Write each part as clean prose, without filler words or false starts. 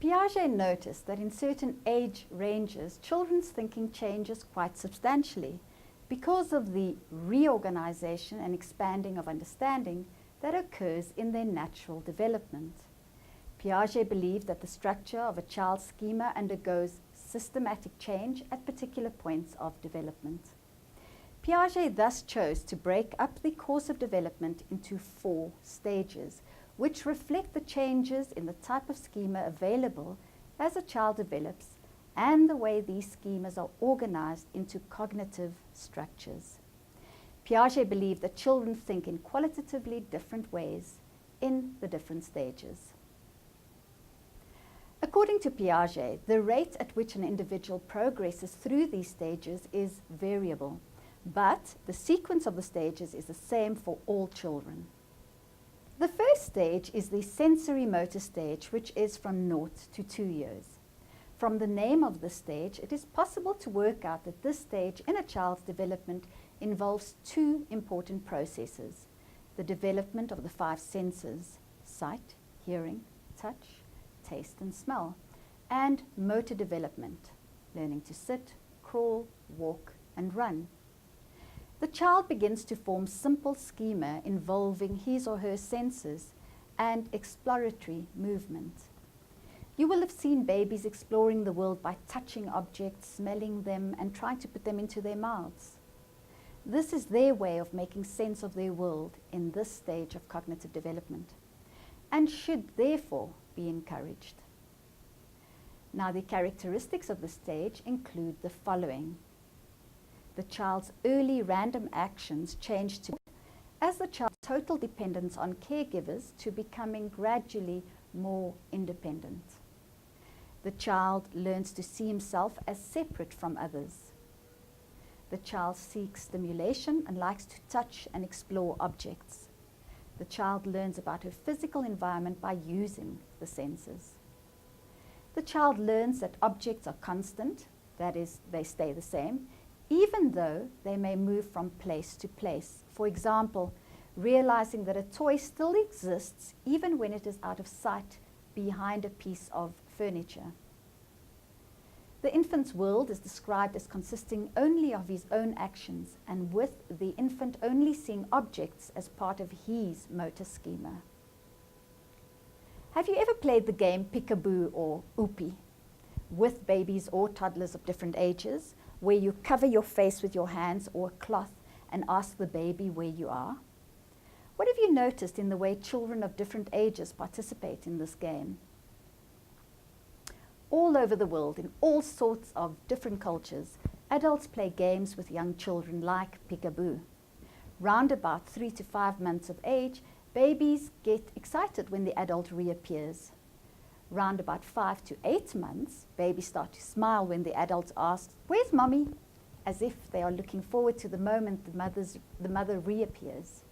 Piaget noticed that in certain age ranges, children's thinking changes quite substantially because of the reorganization and expanding of understanding that occurs in their natural development. Piaget believed that the structure of a child's schema undergoes systematic change at particular points of development. Piaget thus chose to break up the course of development into 4 stages, which reflect the changes in the type of schema available as a child develops and the way these schemas are organized into cognitive structures. Piaget believed that children think in qualitatively different ways in the different stages. According to Piaget, the rate at which an individual progresses through these stages is variable, but the sequence of the stages is the same for all children. The first stage is the sensorimotor stage, which is from 0 to 2 years. From the name of the stage, it is possible to work out that this stage in a child's development involves 2 important processes: the development of the 5 senses, sight, hearing, touch, taste and smell, and motor development, learning to sit, crawl, walk, and run. The child begins to form simple schema involving his or her senses and exploratory movement. You will have seen babies exploring the world by touching objects, smelling them, and trying to put them into their mouths. This is their way of making sense of their world in this stage of cognitive development, and should therefore be encouraged. Now, the characteristics of the stage include the following. The child's early random actions change to as the child's total dependence on caregivers to becoming gradually more independent. The child learns to see himself as separate from others. The child seeks stimulation and likes to touch and explore objects. The child learns about her physical environment by using the senses. The child learns that objects are constant, that is, they stay the same, even though they may move from place to place. For example, realizing that a toy still exists even when it is out of sight behind a piece of furniture. The infant's world is described as consisting only of his own actions, and with the infant only seeing objects as part of his motor schema. Have you ever played the game Peekaboo or Oopie with babies or toddlers of different ages, where you cover your face with your hands or a cloth and ask the baby where you are? What have you noticed in the way children of different ages participate in this game? All over the world, in all sorts of different cultures, adults play games with young children like Peekaboo. Round about 3 to 5 months of age, babies get excited when the adult reappears. Round about 5 to 8 months, babies start to smile when the adult asks, "Where's mommy?" as if they are looking forward to the moment the mother reappears.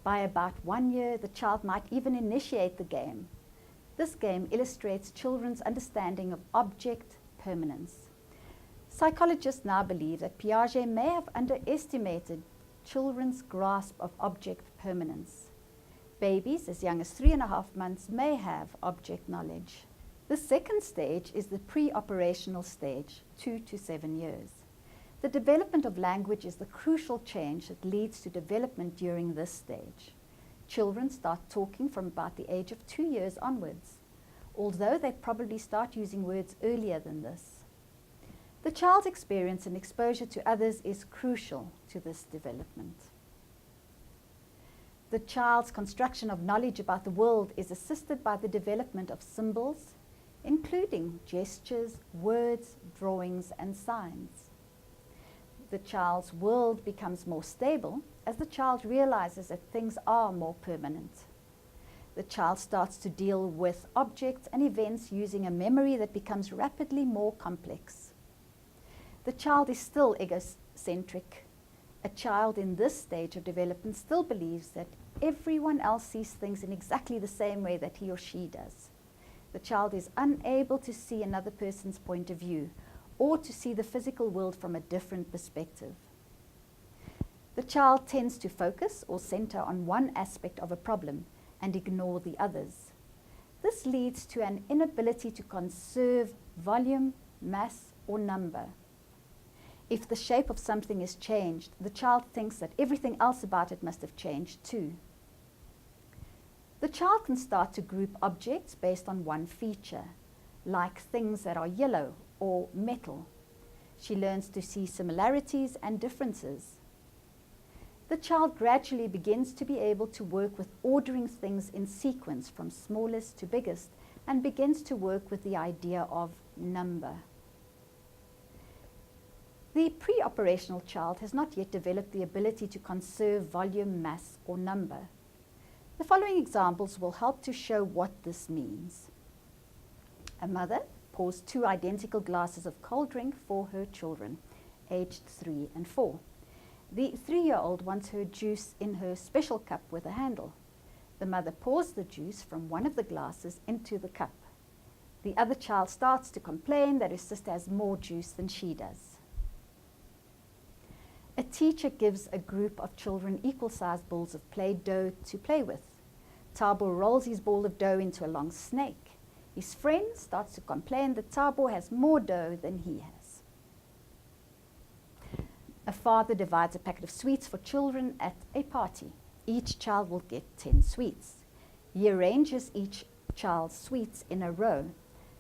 By about 1 year, the child might even initiate the game. This game illustrates children's understanding of object permanence. Psychologists now believe that Piaget may have underestimated children's grasp of object permanence. Babies as young as 3.5 months may have object knowledge. The second stage is the preoperational stage, 2 to 7 years. The development of language is the crucial change that leads to development during this stage. Children start talking from about the age of 2 years onwards, although they probably start using words earlier than this. The child's experience and exposure to others is crucial to this development. The child's construction of knowledge about the world is assisted by the development of symbols, including gestures, words, drawings, and signs. The child's world becomes more stable as the child realizes that things are more permanent. The child starts to deal with objects and events using a memory that becomes rapidly more complex. The child is still egocentric. A child in this stage of development still believes that everyone else sees things in exactly the same way that he or she does. The child is unable to see another person's point of view or to see the physical world from a different perspective. The child tends to focus or center on one aspect of a problem and ignore the others. This leads to an inability to conserve volume, mass, or number. If the shape of something is changed, the child thinks that everything else about it must have changed too. The child can start to group objects based on one feature, like things that are yellow or metal. She learns to see similarities and differences. The child gradually begins to be able to work with ordering things in sequence from smallest to biggest, and begins to work with the idea of number. The pre-operational child has not yet developed the ability to conserve volume, mass, or number. The following examples will help to show what this means. A mother pours 2 identical glasses of cold drink for her children, aged 3 and 4. The 3-year-old wants her juice in her special cup with a handle. The mother pours the juice from one of the glasses into the cup. The other child starts to complain that her sister has more juice than she does. A teacher gives a group of children equal-sized balls of play dough to play with. Tabo rolls his ball of dough into a long snake. His friend starts to complain that Tabo has more dough than he has. A father divides a packet of sweets for children at a party. Each child will get 10 sweets. He arranges each child's sweets in a row.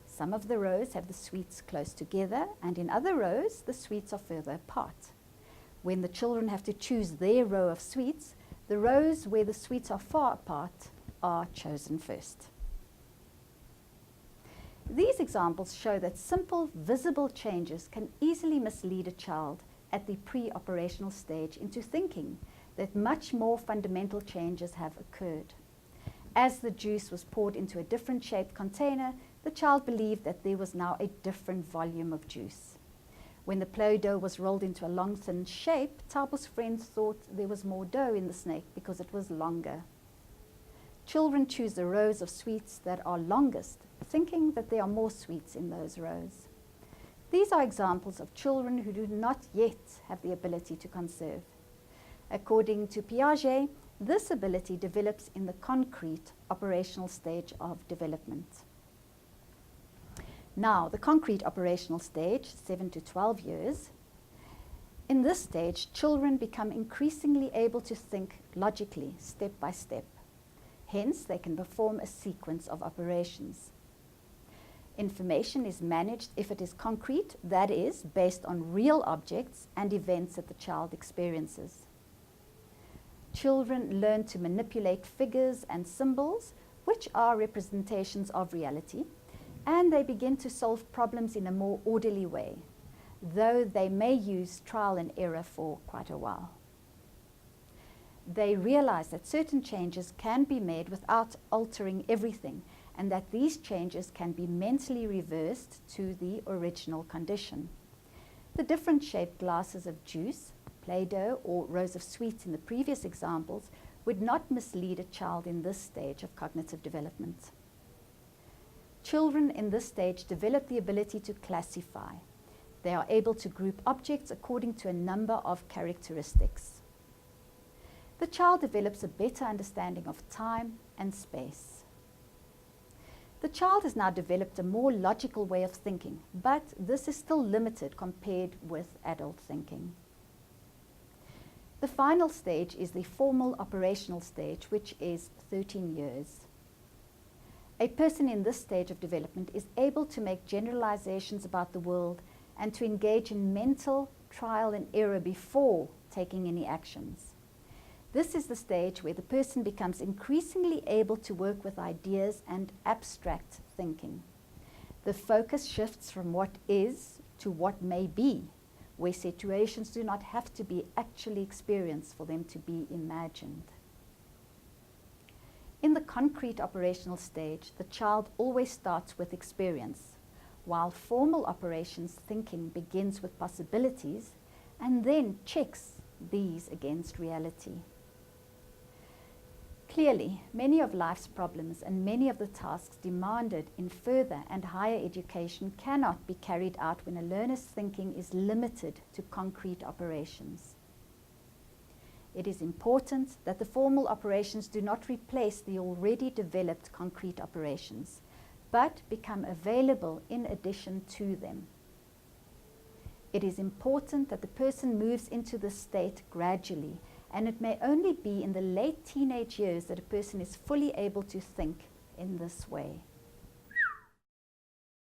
Some of the rows have the sweets close together, and in other rows, the sweets are further apart. When the children have to choose their row of sweets, the rows where the sweets are far apart are chosen first. These examples show that simple, visible changes can easily mislead a child at the pre-operational stage into thinking that much more fundamental changes have occurred. As the juice was poured into a different shaped container, the child believed that there was now a different volume of juice. When the play dough was rolled into a long, thin shape, Tabo's friends thought there was more dough in the snake because it was longer. Children choose the rows of sweets that are longest, thinking that there are more sweets in those rows. These are examples of children who do not yet have the ability to conserve. According to Piaget, this ability develops in the concrete operational stage of development. Now, the concrete operational stage, 7 to 12 years. In this stage, children become increasingly able to think logically, step by step. Hence, they can perform a sequence of operations. Information is managed if it is concrete, that is, based on real objects and events that the child experiences. Children learn to manipulate figures and symbols, which are representations of reality, and they begin to solve problems in a more orderly way, though they may use trial and error for quite a while. They realize that certain changes can be made without altering everything, and that these changes can be mentally reversed to the original condition. The different shaped glasses of juice, Play-Doh, or rows of sweets in the previous examples would not mislead a child in this stage of cognitive development. Children in this stage develop the ability to classify. They are able to group objects according to a number of characteristics. The child develops a better understanding of time and space. The child has now developed a more logical way of thinking, but this is still limited compared with adult thinking. The final stage is the formal operational stage, which is 13 years. A person in this stage of development is able to make generalizations about the world and to engage in mental trial and error before taking any actions. This is the stage where the person becomes increasingly able to work with ideas and abstract thinking. The focus shifts from what is to what may be, where situations do not have to be actually experienced for them to be imagined. In the concrete operational stage, the child always starts with experience, while formal operations thinking begins with possibilities and then checks these against reality. Clearly, many of life's problems and many of the tasks demanded in further and higher education cannot be carried out when a learner's thinking is limited to concrete operations. It is important that the formal operations do not replace the already developed concrete operations, but become available in addition to them. It is important that the person moves into this state gradually, and it may only be in the late teenage years that a person is fully able to think in this way.